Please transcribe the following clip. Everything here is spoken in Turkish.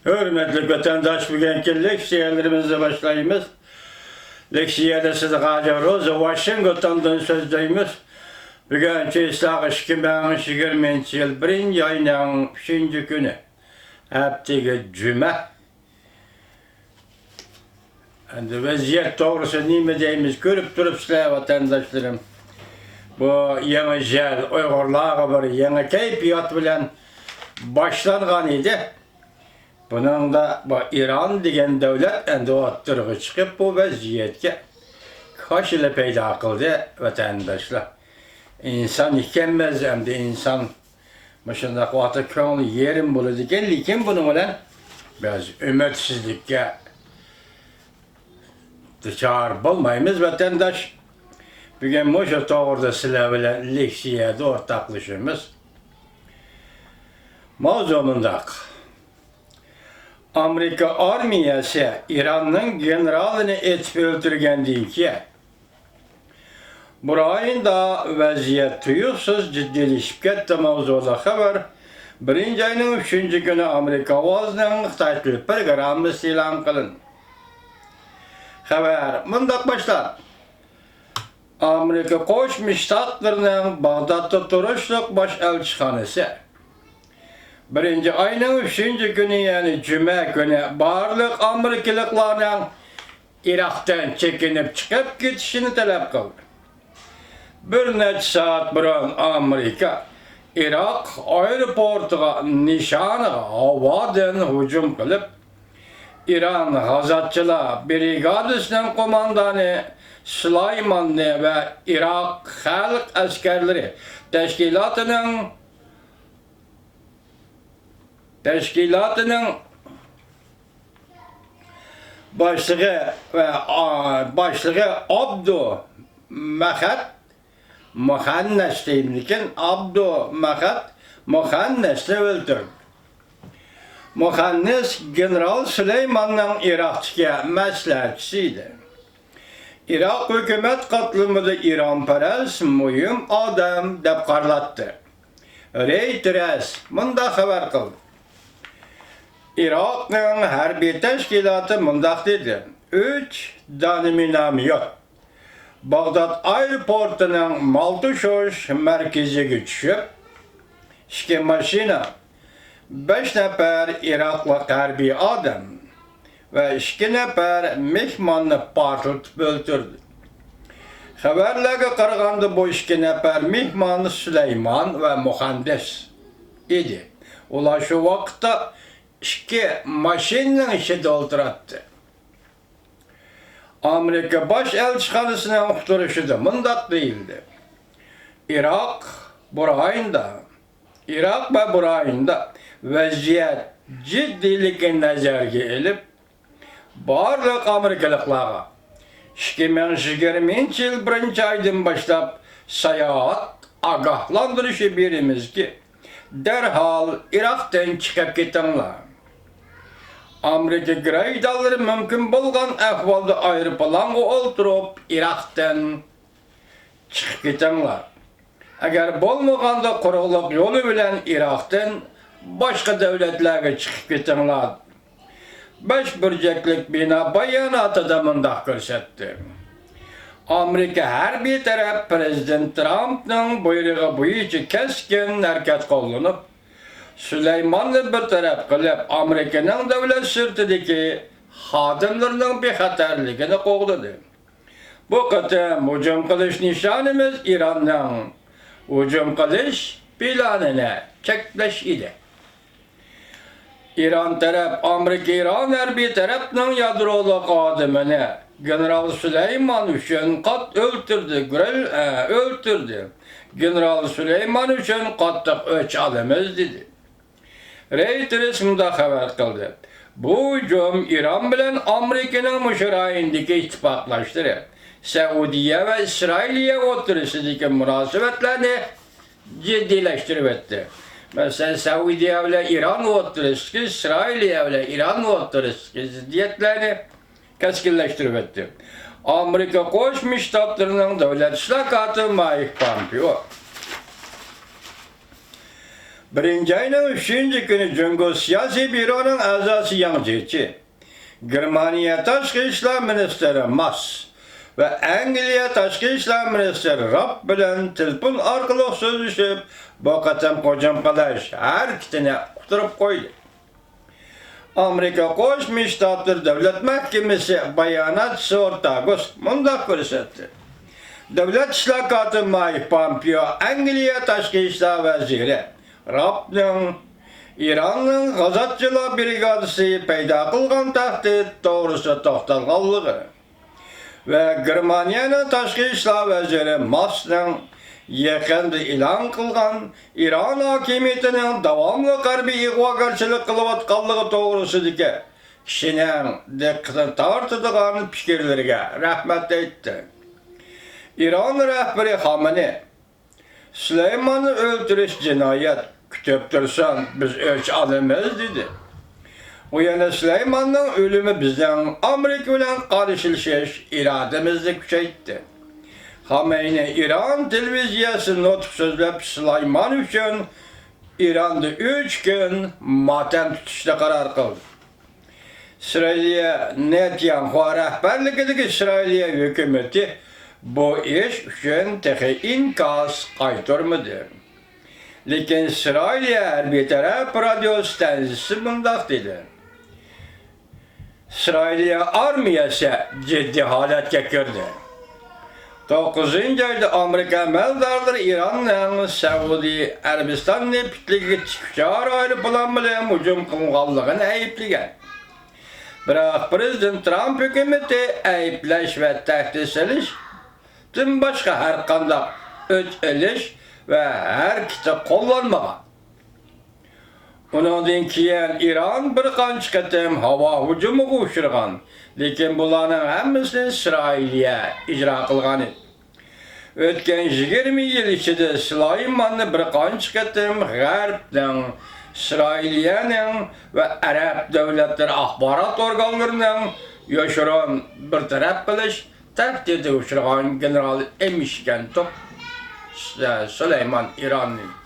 Hürmetli vatandaş, bugünkü leksiyalarımızla başlayımız. Leksiyada sizi Rosa Washington'dan sözdeyimiz. Bugünkü ıslahı 2020 yıl 1. ayının 5. günü. Haftaki Cuma. Endi vaziyet doğrusu nime deyimiz görüp durup sizler vatandaşlarım. Bu yeni jel Uygurlarga bir yeni keyfiyat bilen başlangan idi. Bunun da bu İran degen devlet endi oturga çıkıp bu vaziyetke karşılığı peyda kıldı vatandaşlar. İnsan ikemez hem de insan başında kuatı köngülü yerim bulu diken lekin bunun bilen biz ümitsizlikке duçar bolmaymiz vatandaş. Bugün muşu doğruda sizler bilen leksiyada ortaklaşımız. Mavzumundaki Amerika armiyası İran'ın generalini etip öldürgendiği ki burayın da vaziyet tuyuksuz ciddileşip gitti mavzuda haber. 1. ayının 3. günü Amerika vazının Xitayçılık programı ilan kılın. Haber mındak başlar. Amerika Koşmuş Ştatlarının Bağdat'ta turuşluk baş elçixanası 1. ayının 3. günü yani Cuma günü barlık Amerikalıklarının Irak'tan çekinip çıkıp gitişini talep kıldı. Bir neçe saat burun Amerika Irak aeroportuga nişanı havadan hücum kılıp İran Hazatçılar Brigadasının komandanı Süleymanlı ve Irak Halk Askerleri Teşkilatı'nın başlığı Abdu Mahat Muhannes deyimliken Abdu Mahat Muhannes'le öldürdü. Muhannes General Süleyman'ın Irak'taki məsləhətçisiydi. Irak hükümet katılımıda İran-perest mühim adam dep qarlattı. Reuters mında haber kıldı. Irak'ın hərbi teşkilatı mındaq dedi. 3 denominamiyot. Bağdat aeroportunun Maltuşoş merkezine düşüp 2 maşina 5 nefer Iraklı hərbi adam ve 2 nefer mehmanını partlatıp öldürdü. Haberlere qaraganda bu 2 nefer mehmanı Süleyman ve Muhandes idi. Ular şu vaxtda 2 maşinle işi doldurattı. Amerika baş elçixanasının uqturuşu da mındaq değildi. Irak ve burayında vaziyet ciddilikini nazarga elip barlık Amerikalıklara 2020 yıl 1. aydan başlap sayahat agahlandırışı birimiz ki derhal Irak'tan çıkıp gitinler. Amerika graydaları mümkün bolgan ahvalda aeroplanga olturup Irak'tan çıkıp gitinler. Eğer bolmaganda quruqluq yolu bilen Irak'tan başka devletlerge çıkıp gitinler. 5 burcaklık bina bayanatı da mındaq görsetti. Amerika her bir taraf Prezident Trump'ın buyruğu boyunca keskin hareket kollanıp Süleyman'ı bir taraf kılıp Amerika'nın devlet sırtındaki xadimlerinin bir xatarligini qoğladı. Bu kıtım hücum kılış nişanımız İran'ın hücum kılış planına çekleş idi. İran taraf, Amerika-İran her bir tarafının yadroluk adımını General Süleyman üçün kat öldürdü. General Süleyman üçün kattık öç alımız dedi. Reuters mında haber kıldı. Bu hücum İran bilen Amerika'nın müşirayindeki ittifaklaştırı. Saudiye ve İsrail'e oturuşundaki münasebetlerini ciddileştirip etti. Mesela Saudiye ile İran oturuşu, İsrail'e ile İran oturuşu ziddiyetlerini keskinleştirip etti. Amerika Koşmuş Ştatlarının devlet şlakatı Mike Pompeo Birinci ayının 3. günü Cungo Siyasi Büro'nun azası yancıcı, Germaniya Taşkı İşler Ministeri Mas ve Angliya Taşkı İşler Ministeri Rapp bilen telefon arkalık sözleşip bu katam kocam kalaş her kitine kuturup koydu. Amerika Koşmuş Ştatlar Devlet Mahkemesi bayanat ortağız mundak görsetti. Devlet İşlakatı Mike Pompeo, Angliya Taşkı İşler Veziri Rapp'ның İran'ın Gazatçılar Brigadısı peyda kılgan tahdid doğrusu toxtalğanlığı ve Germaniyanın Taşkı İşler Veziri Mas'ның yakında ilan kılgan İran hakimiyetinin davamlı garbi igvagarçılık kılıvatkallığı doğrusudaki kişinin dikkatini tartıdığın fikirlerine rahmet etti. İran rehberi Xamenei Süleyman'ı öldürüş cinayet kütüptürsen biz ölç alımız dedi. O yana Süleyman'ın ölümü bizden Amerika ile karışılış irademizi küçeytti. Xamenei İran televizyası not sözlep Süleyman için İran'da 3 gün matem tutuşta karar kıldı. İsrail'e Netanyahu rehberliğindeki İsrail'e hükümeti bu iş için tehi inkaz kaytırmadı. Lekin İsrail'e bir taraf radyo stansiyası bundak dedi. İsrail'e armiyası ciddi halet geçirdi. 9. ayda Amerika meldarları İran'la Saudi Arabistan'la pitliği çıkışar ayrı bulan bilen hücum kılganlığını ayıplagan. Biroq Prezident Trump hükümeti ayıplaş ve tehdit ediş tüm başka her qandaq öç eliş ve her kitap kullanmagan. Ondan keyin İran bir qancha qatim havo hujumiga uchragan, lekin bularning hammasini İsrailga ijro qilgan edi. O'tgan 20 yil ichida Süleymanni bir qancha qatim G'arbning, İsrailning ve Arab davlatlari axborot organlarining yoshirin bir taraf bilish tahdidga uchragan general emishgan top Süleyman İran'ın